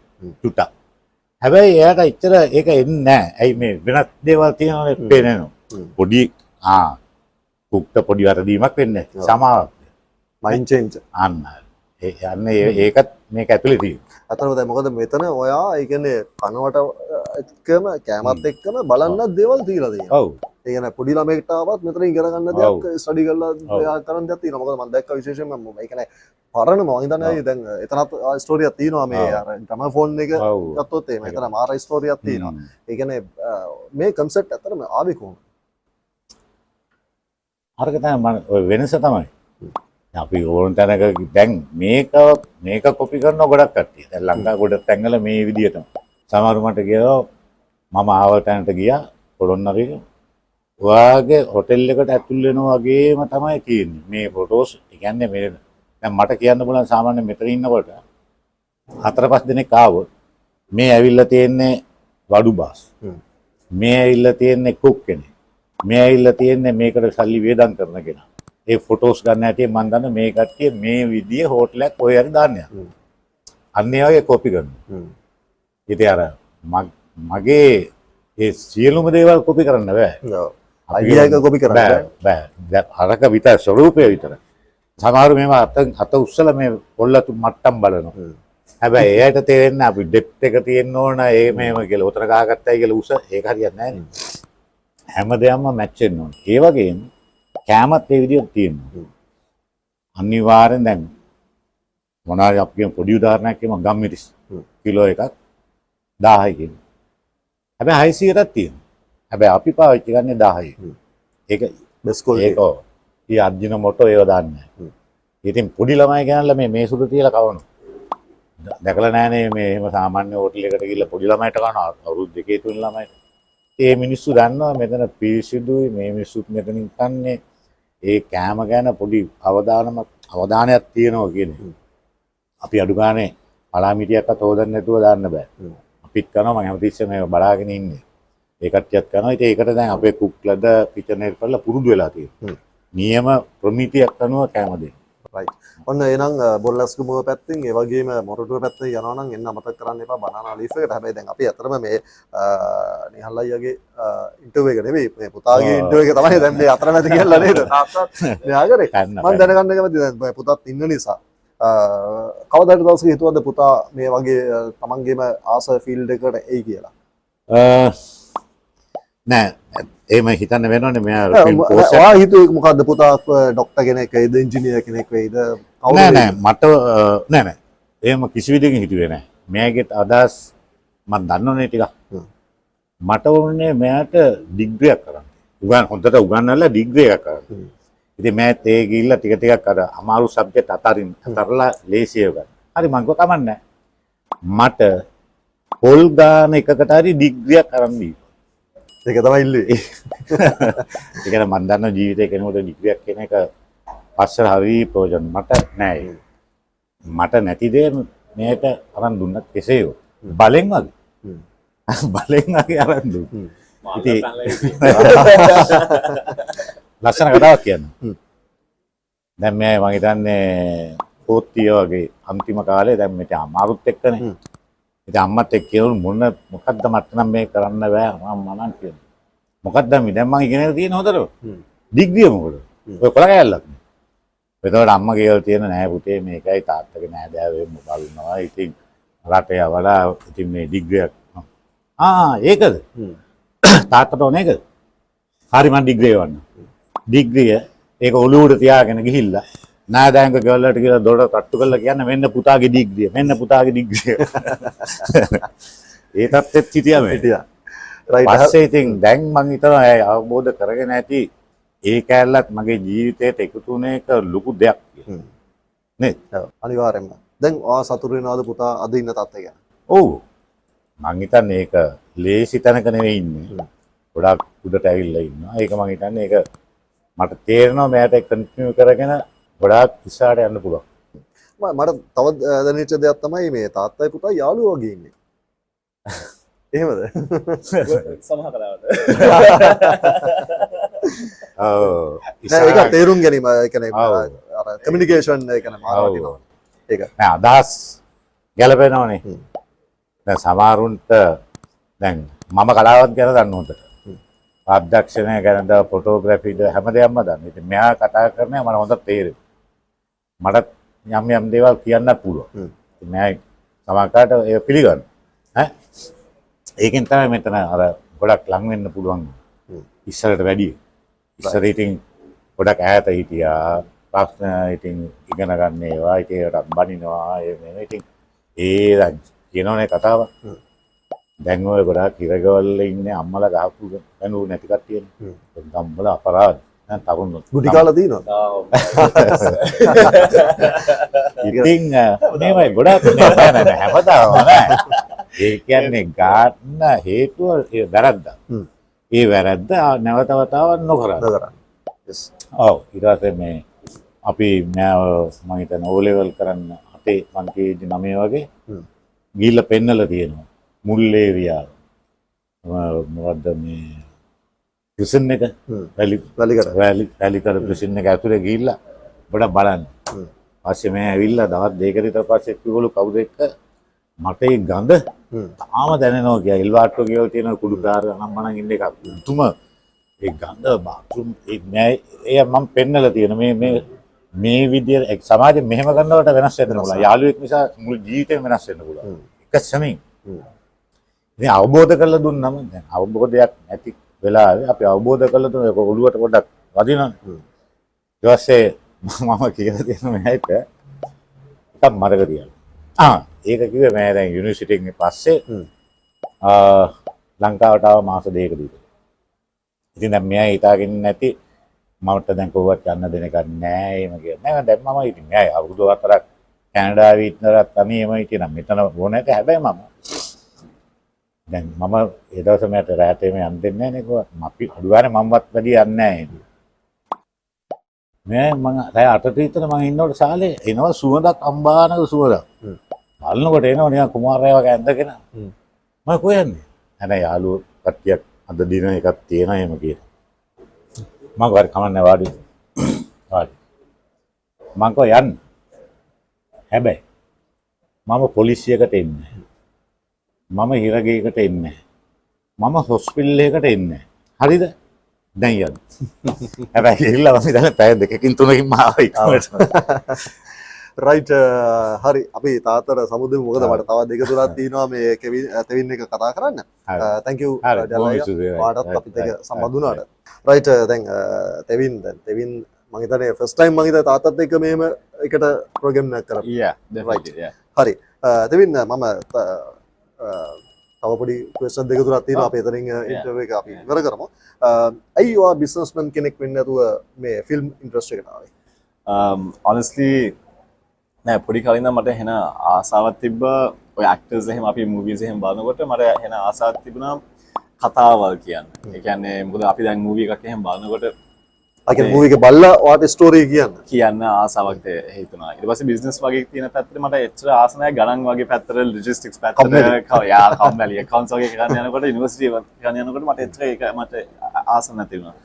B: චුට්ටක්. හැබැයි එයාට එච්චර ඒක එන්නේ නැහැ. ඇයි මේ වෙනත් දේවල් තියෙනවනේ පේනවා. පොඩි කුක්ට පොඩි වරදීමක් වෙන්නේ නැහැ. සමාවක්.
C: Mind change.
B: අන්න. ඒකත් මේක ඇතුලේ තියෙනවා.
C: අතන දැන් මොකද මෙතන ඔයා ඒ කියන්නේ කනවට එක්කම කැමත් එක්කම බලන්න දේවල් තියලා තියෙනවා.
B: ඔව්.
C: ඒ කියන්නේ පොඩි ළමයෙක්ට ආවත් මෙතන ඉගෙන ගන්න දෙයක් ස්ටඩි කරලා කරන්න දෙයක් තියෙනවා. මොකද මම දැක්ක විශේෂයෙන්ම ඒ කියන්නේ පරණ මම හිතන්නේ දැන් එතනත් ස්ටෝරියක් තියෙනවා මේ අර ග්‍රැමෆෝන් එක ගත්තොත් එහෙම එතන මාර ස්ටෝරියක් තියෙනවා. ඒ කියන්නේ මේ කන්සෙප්ට් ඇත්තටම ආවේ කොහොමද?
B: අරක තමයි මම වෙනස තමයි. අපි ඕන තැනක දැන් මේක කොපි කරන ගොඩක් කට්ටිය. දැන් ලංකාව ගොඩක් තැන්වල මේ විදිහටම. සමහර මට කියනවා මම ආව තැනට ගියා පොළොන්නරුවේ. ඔයාගේ හොටෙල් එකට ඇතුල් වෙනවා වගේම තමයි තියෙන්නේ. මේ ෆොටෝස් කියන්නේ මේ දැන් මට කියන්න පුළුවන් සාමාන්‍ය මෙතන ඉන්නකොට 4-5 දෙනෙක් ආවොත් මේ ඇවිල්ලා තියෙන්නේ වඩු බාස්. මේ ඇවිල්ලා තියෙන්නේ කුක් කෙනෙක්. මේ ඇවිල්ලා තියෙන්නේ මේකට සල්ලි වේදම් කරන කෙනා. ඒ ෆොටෝස් ගන්න හැටි මම දන්න මේ කට්ටිය මේ විදිය හෝටලයක් ඔය හරි දාන්නේ. අන්න ඒ වගේ කොපි කරනවා. ඉතින් අර මගේ ඒ සියලුම දේවල් කොපි කරන්න බෑ.
C: අයිඩියා එක කොපි කරන්න
B: බෑ. දැන් අරක විතර ස්වරූපය විතර. සමහරව මේව අත උස්සලා මේ පොල්ලතු මට්ටම් බලනවා. හැබැයි එයාට තේරෙන්නේ අපි ඩෙප්ත් එක තියෙන්න ඕන ඒ මේව කියලා. උතර ගහගත්තයි කියලා උස ඒක හරියන්නේ නැහැ නේ. හැමදේම මැච් වෙන්න ඕන. ඒ වගේම කෑමත් ඒ විදිහට තියෙනවා. අනිවාර්යෙන් දැන් මොනාරි අපි කියමු පොඩි උදාහරණයක් කියමු ගම්මිරිස් කිලෝ එකක් 1000යි කියන. හැබැයි 600ක් තියෙනවා. හැබැයි අපි පාවිච්චි කරන්නේ 1000යි. ඒක
C: බෙස් ක්වොලිටි.
B: ඒක ඊ අර්ජින මොටෝ ඒව දාන්නේ නැහැ. ඉතින් පොඩි ළමයි ගෙනල්ලා මේ සුදු තියලා කවනවා. දැකලා නැහනේ මේ එහෙම සාමාන්‍ය හෝටල් එකකට ගිහිල්ලා පොඩි ළමයිට කනවා අවුරුදු 2 3 ළමයිට. ඒ මිනිස්සු දන්නවා මෙතන පිරිසිදුයි මේ මිනිස්සුත් මෙතනින් කන්නේ ඒ කෑම ගැන පොඩි අවධානයක් තියෙනවා කියන්නේ. අපි අඩු ගානේ පලාමිටියක්වත් හොදන්න නැතුව දාන්න බෑ. අපිත් කරනවා මම හැමතිස්සෙම මේක බලාගෙන ඉන්නේ. ඒ කට්ටියත් කරනවා. ඉතින් ඒකට දැන් අපේ කුක්ලද කිචන් එක කරලා පුරුදු වෙලා තියෙනවා. නියම ප්‍රමිතියක් අනුව කෑම දෙන්න.
C: right ඔන්න එහෙනම් බොල්ලස්කුමුව පැත්තෙන් ඒ වගේම මොරටුව පැත්තේ යනවා නම් එන්න අමතක කරන්න එපා බනානා ලීෆ් එකට. හැබැයි දැන් අපි අතරම මේ නිහල් අයියාගේ ඉන්ටර්විව් එක නෙවෙයි මේ පුතාගේ ඉන්ටර්විව් එක තමයි දැන් මේ අතරමැද කියලා නේද තාත්තත් මෙයා කරේ. මම දැනගන්න කැමතියි දැන් පුතාත් ඉන්න නිසා කවදාද දවසක හිතුවද පුතා මේ වගේ තමන්ගේම ආස ෆීල්ඩ් එකකට එයි කියලා?
B: නෑ එහෙම හිතන්න වෙනවනේ මෙයා ෆිල්ම් කෝස්
C: ඔයා හිතුවේ මොකද්ද පුතා ඩොක්ටර් කෙනෙක් වෙයිද ඉංජිනේර් කෙනෙක් වෙයිද කවුද?
B: නෑ මට නෑ එහෙම කිසි විදිහකින් හිතුවේ නෑ. මෙයාගේ අදහස් මම දන්නෝනේ ටිකක්. මට ඕනේ මෙයාට ඩිග්‍රියක් කරන්න. හොඳට උගන්වලා ඩිග්‍රී එකක් කරන්න. ඉතින් මෑත් ඒ ගිහිල්ලා ටික ටිකක් අර අමාරු සබ්ජෙක්ට් අතරලා ලේසිය ගන්න. හරි මං කිව්වා කමන්නේ. මට පොල් ගාන එකකට හරි ඩිග්‍රියක් කරන් දී.
C: ඒක තමයි ඉල්ලුවේ.
B: ඒ කියන්නේ මම දන්න ජීවිතේ කෙනෙකුට ඩිග්‍රියක් කියන එක පස්සට හරි ප්‍රයෝජන මට නෑ. මට නැති දේ මේකට අරන් දුන්නත් කෙසේද? බලෙන් වගේ. බලෙන් වගේ අරන් දුන්නා. ඉතින් ලස්සන කතාවක් කියන්න. දැන් මේ මම හිතන්නේ පොත්තිය වගේ අන්තිම කාලේ දැන් මෙතන අමාරුත් එක්කනේ. ඉතින් අම්මත් එක්ක කියවලු මොකද්ද මට නම් මේ කරන්න බෑ මම මනන් කියනවා. මොකක්ද දැන් මම ඉගෙනගෙන තියෙන හොදට. ඩිග්‍රිය මොකද? ඔය කොලා කැල්ලක්. එතකොට අම්මා කියලා තියෙන නෑ පුතේ මේකයි තාත්තගේ නෑදෑයෝ බලනවා. ඉතින් රටේ වඩා ඉතින් මේ ඩිග්‍රියක්. ඒකද? තාත්තට ඕනේ ඒකද? හරි මම ඩිග්‍රිය වන්න. ඩිග්‍රිය ඒක ඔලුවට තියාගෙන ගිහිල්ලා නායදාංග ගවල්ලට කියලා දොඩ තට්ටු කරලා කියන්න මෙන්න පුතාගේ ඩිග්‍රිය මෙන්න පුතාගේ ඩිග්‍රිය ඒ තත්ත්වෙත් හිටියා මේ පස්සේ ඉතින් දැන් මම හිතනවා ඒ අවබෝධ කරගෙන ඇති ඒ කැලලත් මගේ ජීවිතයට එකතු වුණේ එක ලොකු දෙයක් නේද?
C: අනිවාර්යෙන්ම. දැන් ඔයා සතුටු වෙනවද පුතා අද ඉන්න තත්ත්වය ගැන?
B: ඔව් මම හිතන්නේ ඒක ලේසි තැනක නෙවෙයි ඉන්නේ. ගොඩාක් උඩට ඇවිල්ලා ඉන්නවා. ඒක මම හිතන්නේ ඒක මට තේරෙනවා මෑට කන්ටිනියු කරගෙන ගොඩාක් ඉස්සරහට යන්න පුළුවන්.
C: මට තවත් දැනෙච්ච දෙයක් තමයි මේ තාත්තයි පුතා යාළුවෝ වගේ ඉන්නේ. එහෙමද?
A: සමහර කලාවට.
C: ඒක තේරුම් ගැනීම ඒ කියන්නේ අර කමියුනිකේෂන් ඒ කියන්නේ මාර්කටිං. ඒක.
B: නෑ අදහස් ගැලපෙනවනේ. දැන් සමහරුන්ට දැන් මම කලාවත් ගැන දන්න හොඳට. අධ්‍යක්ෂණය ගැනද ෆොටෝග්‍රැෆිද හැමදේම දන්න. ඉතින් මෙයා කතා කරන්නේ මට හොඳට තේරෙනවා. මට යම් දේවල් කියන්නත් පුළුවන්. ඉතින් මෙයා සමහරකට ඒක පිළිගන්න. ඒකෙන් තමයි මෙතන අර ගොඩක් ලං වෙන්න පුළුවන්. ඉස්සරට වැඩිය. ඉස්සර ඉතින් ගොඩක් ඈත හිටියා. ප්‍රශ්න ඉතින් ඉගෙන ගන්න ඒවා ඉතින් ඒකට බනිනවා මේ ඉතින් ඒ දැන් කියනෝනේ කතාව. දැන් ඔය ගොඩාක් හිරගවල ඉන්නේ අම්මලා ගහපු ගනු නැති කට්ටියනේ. ගම්වල අපරාධ. දැන් තරුණ
C: ගුටි කාලා තියෙනවා.
B: ඉතින් මේවයි ගොඩාක් නෑ හැමදාම නෑ. ඒ කියන්නේ ගන්න හේතුව ඒ වැරද්ද. ඒ වැරද්ද නැවත වතාවක් නොකරන්න.
C: yes.
B: ඔව් ඊට පස්සේ මේ අපි මම හිතන O level කරන්න අපේ මං කීදී 9 වගේ ගිහිල්ලා පෙන්නලා තියෙනවා. මුල් ඒරියාව මොකද්ද මේ ප්‍රිසන් එක වැලිකඩ ප්‍රිසන් එක ඇතුලේ ගිහිල්ලා පොඩක් බලන්න. පස්සේ මම ඇවිල්ලා දවස් දෙකකට විතර පස්සේ කිව්වලු කවුද එක්ක මට ඒ ගඳ තාම දැනෙනවා කියලා. එල්වාට්ටෝ කියලා තියෙන කුඩු කාර නම් මනම් ඉන්න එක තුම ඒ ගඳ බාත්රූම් ඒ මම පෙන්නලා තියෙන මේ විදියට සමාජෙ මෙහෙම කරනකොට වෙනස් වෙන්න පුළුවන්. යාළුවෙක් නිසා මුළු ජීවිතේම වෙනස් වෙන්න පුළුවන්. එක සෙමින් ඉතින් අවබෝධ කරලා දුන්නම දැන් අවබෝධයක් නැති වෙලාවේ අපි අවබෝධ කරලා දුන්න ඒක ඔළුවට පොඩ්ඩක් වදිනවා. ඊට පස්සේ මම කියලා තියෙන මේක එකක් මතක තියාගන්න. ඒක කිව්වේ මම දැන් යුනිවර්සිටි එකෙන් පස්සේ ලංකාවට ආව මාස දෙකක විතර. ඉතින් දැන් මෙයා හිතාගෙන නැති මමට දැන් කොහොමවත් යන්න දෙන එකක් නෑ එහෙම කියලා. නෑ දැන් මම ඉතින් මෙයා අවුරුදු 4ක් කැනඩාවේ ඉඳලා තනියම හිටියනම් මෙතන ඕනෑට හැබැයි දැන් මම ඒ දවසේ මට රැට එමෙ යන්න දෙන්නේ නැහැ නේ කිව්වා. අපි අඩුවානේ මමවත් වැඩි යන්නේ නැහැ. මේ මම රැ 8ට විතර මම ඉන්නකොට ශාලේ එනවා සුවඳක් අම්බානක සුවඳක්. බලනකොට එනවා නිකන් කුමාරයා වගේ ඇඳගෙන. මම කොහෙන්නේ? අනේ යාළුවෝ කට්ටියක් අද දින එකක් තියෙනවා එහෙම කියලා. මම ගාරි කමන්නේ වාඩි. මම කෝ යන්න. හැබැයි මම පොලිසියකට එන්නේ නැහැ. මම හිරගේකට එන්නේ නැහැ. මම හොස්පිටල් එකකට එන්නේ නැහැ. හරිද? දැන් යන්න. හැබැයි ගිහිල්ලා මම ඉතින් පැය දෙකකින් තුනකින් මාවයි.
C: රයිට් හරි අපි තාත්තට සමුදෙමු මොකද මට තවත් දෙක තුනක් තියෙනවා මේ තෙවින් එක කතා කරන්න. thank you පාටත් අපිත් එක්ක සම්බන්ධ වුණාට. රයිට් දැන් තෙවින් මම හිතන්නේ ෆස්ට් ටයිම් මම හිතා තාත්තත් එක්ක මෙහෙම එකට ප්‍රෝග්‍රෑම් එකක් කරා.
A: yeah definitely yeah
C: හරි තෙවින් මම තව පොඩි ක්වෙස්චන් දෙක තුනක් තියෙනවා අපි එතනින් ඉන්ටර්වියු එක අපි ඉවර කරමු. ඇයි ඔයා බිස්නස්මන් කෙනෙක් වෙන්න නැතුව මේ ෆිල්ම් ඉන්ඩස්ට්‍රි එකට ආවේ?
A: honestly නෑ පොඩි කලින් නම් මට හෙන ආසාවක් තිබ්බා ඔය ඇක්ටර්ස් එහෙම අපි මූවීස් එහෙම බලනකොට මට හෙන ආසාවක් තිබුණා කතාවල් කියන්න. ඒ කියන්නේ මොකද අපි දැන් මූවී එකක් එහෙම බලනකොට
C: අකින් මූවී එක බලලා ඔයාට ස්ටෝරි
A: කියන්න ආසාවක් හිතුණා. ඊට පස්සේ බිස්නස් වගේ තියෙන පැත්තට මට එච්චර ආස නැහැ ගණන් වගේ පැත්තට ලොජිස්ටික්ස් පැත්තට යා කම්මැලි accounts වගේ කරන්න යනකොට යුනිවර්සිටි කරන්න යනකොට මට එච්චර ඒක මට ආස නැති වුණා.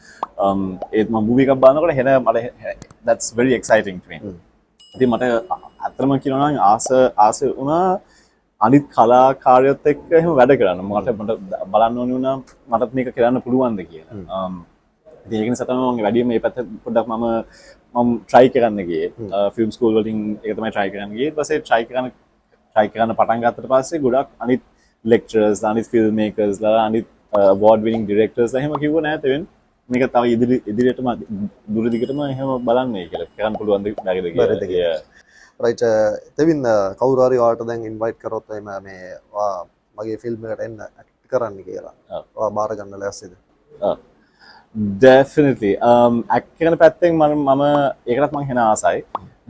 A: ඒත් මම මූවී එකක් බලනකොට හෙන මට that's very exciting to me. ඉතින් මට අත්‍තරම කියනවා නම් ආස වුණා අනිත් කලාකාරයොත් එක්ක එහෙම වැඩ කරන්න. මට බලන්න ඕනේ වුණා මටත් මේක කරන්න පුළුවන්ද කියලා. ඉතින් ඒක නිසා තමයි මම වැඩිම මේ පැත්ත පොඩ්ඩක් මම try කරන්න ගියේ. ෆිල්ම් ස්කූල් වලින් ඒක තමයි try කරන්න ගියේ. ඊට පස්සේ try කරන්න පටන් ගත්තට පස්සේ ගොඩක් අනිත් lecturers, අනිත් film makers ලා අනිත් award winning directors එහෙම කිව්ව නෑ තෙවෙන් මේක තව ඉදිරියටම දුර දිගටම එහෙම බලන්නේ කියලා. කරන්න පුළුවන් දෙයක් කියලා.
C: රයිට් තෙවින් කවුරු හරි ඔයාලට දැන් ඉන්වයිට් කරොත් එහෙම මේ මගේ ෆිල්ම් එකට එන්න ඇක්ට් කරන්න කියලා. ඔයා බාර ගන්න ලෑස්තිද?
A: definitely act කරන පැත්තෙන් මම ඒකටත් මම හෙන ආසයි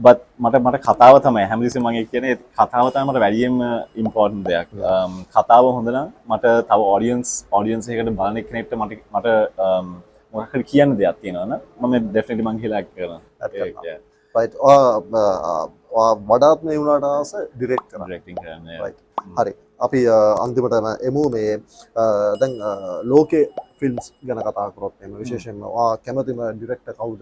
A: but මට කතාව තමයි හැමතිස්සෙම මම කියන්නේ කතාව තමයි මට වැඩියෙන්ම important දෙයක්. කතාව හොඳ නම් මට තව audience එකකට බලන කෙනෙක්ට මට මොකක් හරි කියන්න දෙයක් තියෙනවා නම් මම definitely මම කියලා act කරනවා.
C: right වඩාත් මේ වුණාට ආස ඩිරෙක්ට් කරන්න.
A: directing කරන්න.
C: right හරි අපි අන්තිමටම එමු මේ දැන් ලෝකේ ෆිල්ම්ස් ගැන කතා කරොත් එම විශේෂයෙන්ම කැමතිම ඩිරෙක්ටර් කවුද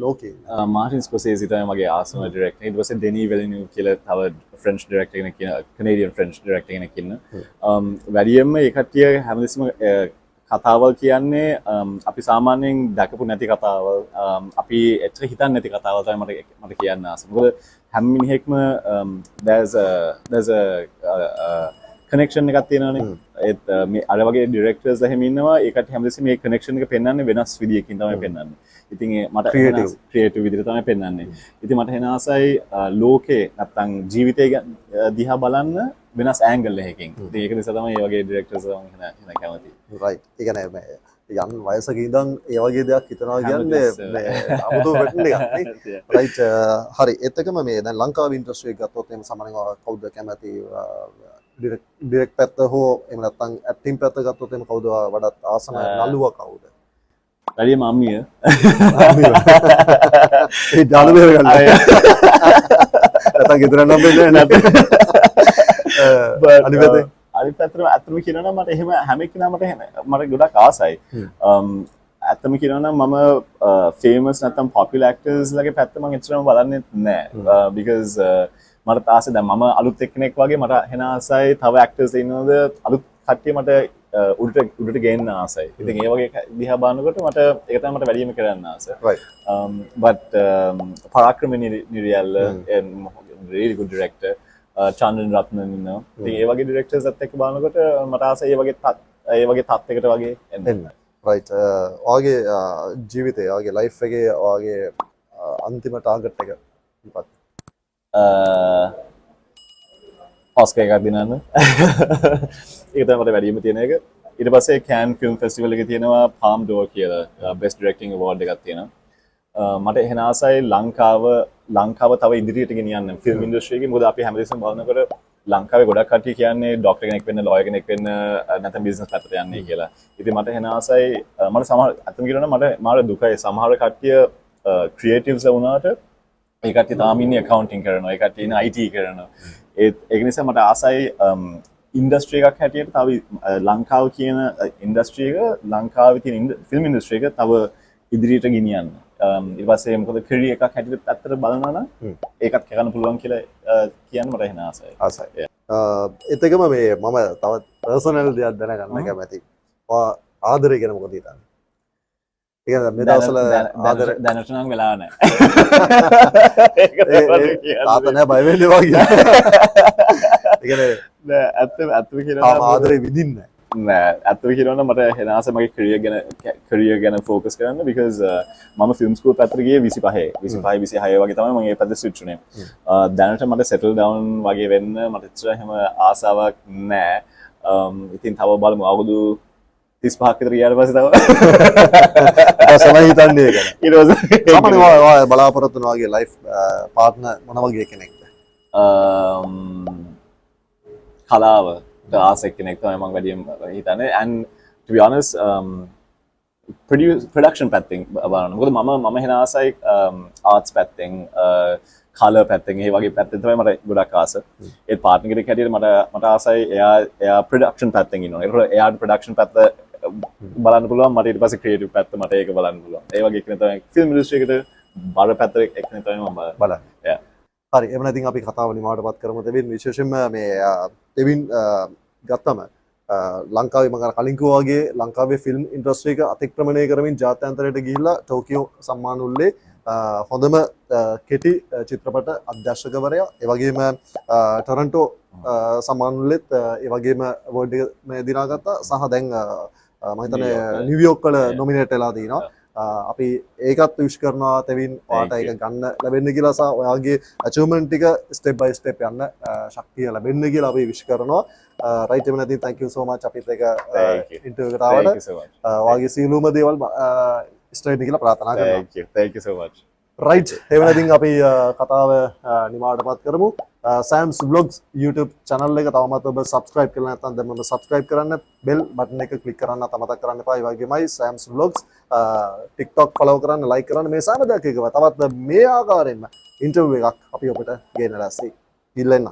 C: ලෝකේ?
A: මාර්ටින් ස්කොසේසි තමයි මගේ ආසම ඩිරෙක්ටර්. ඊට පස්සේ ඩෙනී වෙලිනිව් කියලා තව ෆ්‍රෙන්ච් ඩිරෙක්ටර් කෙනෙක් ඉන්නවා. කැනේඩියන් ෆ්‍රෙන්ච් ඩිරෙක්ටර් කෙනෙක් ඉන්නවා. වැඩියෙන්ම ඒ කට්ටිය හැමතිස්සම කතාවල් කියන්නේ අපි සාමාන්‍යයෙන් දැකපු නැති කතාවල් අපි එච්චර හිතන්නේ නැති කතාවල් තමයි මට කියන්න ආස. මොකද හැම මිනිහෙක්ම there's a connection එකක් තියෙනවානේ. ඒත් මේ අර වගේ directors එහෙම ඉන්නවා. ඒකට හැමදෙස්සෙම මේ connection එක පෙන්වන්නේ වෙනස් විදියකින් තමයි පෙන්වන්නේ. ඉතින් මට creative විදිහට තමයි පෙන්වන්නේ. ඉතින් මට එන ආසයි ලෝකේ නැත්තම් ජීවිතය දිහා බලන්න වෙනස් angle එකකින්. ඉතින් ඒක නිසා තමයි මේ වගේ directors එන කැමති.
C: right. ඒ කියන්නේ යන් වයසක ඉඳන් ඒ වගේ දෙයක් හිතනවා කියන්නේ මේ අමුතු වෙට්ටි එකක් නේ. right හරි. ඒත් එකම මේ දැන් ලංකාවේ ඉන්ඩස්ට්‍රි එක ගත්තොත් එහෙම සාමාන්‍යයෙන් කවුද කැමති ඩිරෙක්ට් පැත්ත හෝ එහෙම නැත්නම් ඇක්ටිං පැත්ත ගත්තොත් එහෙම කවුද වඩාත් ආසම නළුවා කවුද?
A: වැඩිම අම්මිය.
C: ඒ ඩාලු බේර ගන්න. නැත්නම් ගෙදර නම් වෙන්නේ නැහැ.
A: අනිත් පැත්තට අත්‍තරම කියනවා නම් මට එහෙම හැම කෙනාම මට ගොඩක් ආසයි. ඇත්තම කියනවා නම් මම famous නැත්නම් popular actors ලගේ පැත්ත මම එච්චරම බලන්නේ නැහැ. because මට ආසයි දැන් මම අලුත් එක්කෙනෙක් වගේ මට හෙන ආසයි තව ඇක්ටර්ස් ඉන්නවද අලුත් කට්ටිය මට උඩට ගේන්න ආසයි. ඉතින් ඒ වගේ දිහා බලනකොට මට ඒක තමයි මට වැඩිම කරන්න ආස.
C: right
A: but Parakrama නිරියල්ල really good director චන්දන් රත්නන් ඉන්නවා. ඉතින් ඒ වගේ directors අත් එක්ක බලනකොට මට ආසයි ඒ වගේ තත්යකට වගේ එන්න.
C: right ඔයාගේ ජීවිතේ ඔයාගේ life එකේ ඔයාගේ අන්තිම target එක මොකක්ද? ඔස්කර් එකක් දිනන්න. ඒක තමයි මට වැඩිම තියෙන එක. ඊට පස්සේ Cannes Film Festival එකේ තියෙනවා Palme d'Or කියලා best directing award එකක් තියෙනවා. මට එහෙන ආසයි ලංකාව තව ඉදිරියට ගෙනියන්න ෆිල්ම් ඉන්ඩස්ට්‍රි එකේ. මොකද අපි හැමදෙස්සම බලනකොට
A: ලංකාවේ ගොඩක් කට්ටිය කියන්නේ ඩොක්ටර් කෙනෙක් වෙන්න, ලෝයර් කෙනෙක් වෙන්න නැත්නම් බිස්නස් පැත්තට යන්නේ කියලා. ඉතින් මට එන ආසයි මට සමහර අතම කියනවා මට මාර දුකයි සමහර කට්ටිය ක්‍රියේටිව්ස් වුණාට ඒ කට්ටිය තාම ඉන්නේ accounting කරනවා, ඒ කට්ටිය ඉන්නේ IT කරනවා. ඒක නිසා මට ආසයි ඉන්ඩස්ට්‍රී එකක් හැටියට තව ලංකාව කියන ඉන්ඩස්ට්‍රී එක ලංකාවේ තියෙන ෆිල්ම් ඉන්ඩස්ට්‍රී එක තව ඉදිරියට ගෙනියන්න. ඊට පස්සේ මොකද කැරියර් එකක් හැටියට පැත්තට බලනවා නම් ඒකත් කරන්න පුළුවන් කියලා කියන්න මට එන ආසයි.
C: එතකම මේ මම තවත් පර්සනල් දෙයක් දැනගන්න කැමතියි. ආදරය ගැන මොකද හිතන්නේ? ඒ කියන්නේ මේ දවස්වල ආදරය
A: දැනට නම් වෙලා නැහැ.
C: තාත්තා නෑ බය වෙන්නේ වගේ. ඒ කියන්නේ
A: ඇත්තම කියනවා
C: ආදරේ විඳින්නේ
A: නෑ ඇත්තම කියනවා මට එන ආසයි මගේ කැරියර් ගැන ෆෝකස් කරන්න because මම ෆිල්ම් ස්කූල් පැත්තට ගියේ 25 26 වගේ තමයි මම ඒ පැත්තට ස්විච් වුණේ. දැනට මට සෙටල් ඩවුන් වගේ වෙන්න මට එච්චර එහෙම ආසාවක් නෑ. ඉතින් තව බලමු අවුරුදු 35ක් විතර ගියාට පස්සේ තව
C: තමයි හිතන්නේ ඒක.
A: ඊට පස්සේ
C: සාමාන්‍යයෙන් බලාපොරොත්තු වෙන වගේ ලයිෆ් පාර්ට්නර් මොන වගේ කෙනෙක්ද?
A: කලාව ආසෙක් කෙනෙක් තමයි මම වැඩියෙන් හිතන්නේ and to be honest production පැත්තෙන් බලන්න. මොකද මම හෙන ආසයි ආර්ට්ස් පැත්තෙන් කලර් පැත්තෙන් ඒ වගේ පැත්තෙන් තමයි මට ගොඩක් ආස. ඒ පාර්ට්නර් කෙනෙක් හැටියට මට ආසයි එයා ප්‍රොඩක්ෂන් පැත්තෙන් ඉන්නවා. ඒකට එයාට ප්‍රොඩක්ෂන් පැත්ත බලන්න පුළුවන් මට ඊට පස්සේ ක්‍රියේටිව් පැත්ත මට ඒක බලන්න පුළුවන්. ඒ වගේ කෙනෙක් තමයි ෆිල්ම් ඉන්ඩස්ට්‍රි එකට බර පැත්ත එක්කෙනෙක් තමයි මම බලන්නේ.
C: හරි එහෙනම් ඉතින් අපි කතාව නිමාවටපත් කරමු. දෙවින් විශේෂයෙන්ම මේ දෙවින් ගත්තම ලංකාවේ මම කලින් කිව්වා වගේ ලංකාවේ ෆිල්ම් ඉන්ඩස්ට්‍රි එක අතික්‍රමණය කරමින් ජාත්‍යන්තරයට ගිහිල්ලා ටෝකියෝ සම්මාන උල්ලේ හොඳම කෙටි චිත්‍රපට අධ්‍යක්ෂකවරයා ඒ වගේම ටොරන්ටෝ සම්මාන උල්ලෙත් ඒ වගේම අවෝඩ් එක මේ දිනාගත්තා සහ දැන් මම හිතන්නේ නිව්යෝක් වල නොමිනේට් වෙලා තිනවා. අපි ඒකත් විශ් කරනවා තෙවින් ඔයාට ඒක ගන්න ලැබෙන්න කියලා සහ ඔයාගේ අචීව්මන්ට් ටික ස්ටෙප් බයි ස්ටෙප් යන්න ශක්තිය ලැබෙන්න කියලා අපි විශ් කරනවා. රයිට් එමු නැති thank you so much අපිත් එක ඉන්ටර්විව් එකට ආවට. ඔයාගේ සියලුම දේවල් ස්ට්‍රේට් කියලා ප්‍රාර්ථනා කරනවා.
A: thank you so much.
C: Right එහෙම නැතිනම් අපි කතාව නිමාවටපත් කරමු. සෑම්ස් vlogs YouTube channel එක තවමත් ඔබ subscribe කරලා නැත්නම් දැන්ම subscribe කරන්න bell button එක click කරන්න අමතක කරන්න එපා. ඒ වගේමයි සෑම්ස් vlogs TikTok follow කරන්න like කරන්න මේ සෑම දෙයක් එකව තවත් මේ ආකාරයෙන්ම interview එකක් අපි ඔබට ගෙනලා ඇස්සේ. ඉල්ලන්න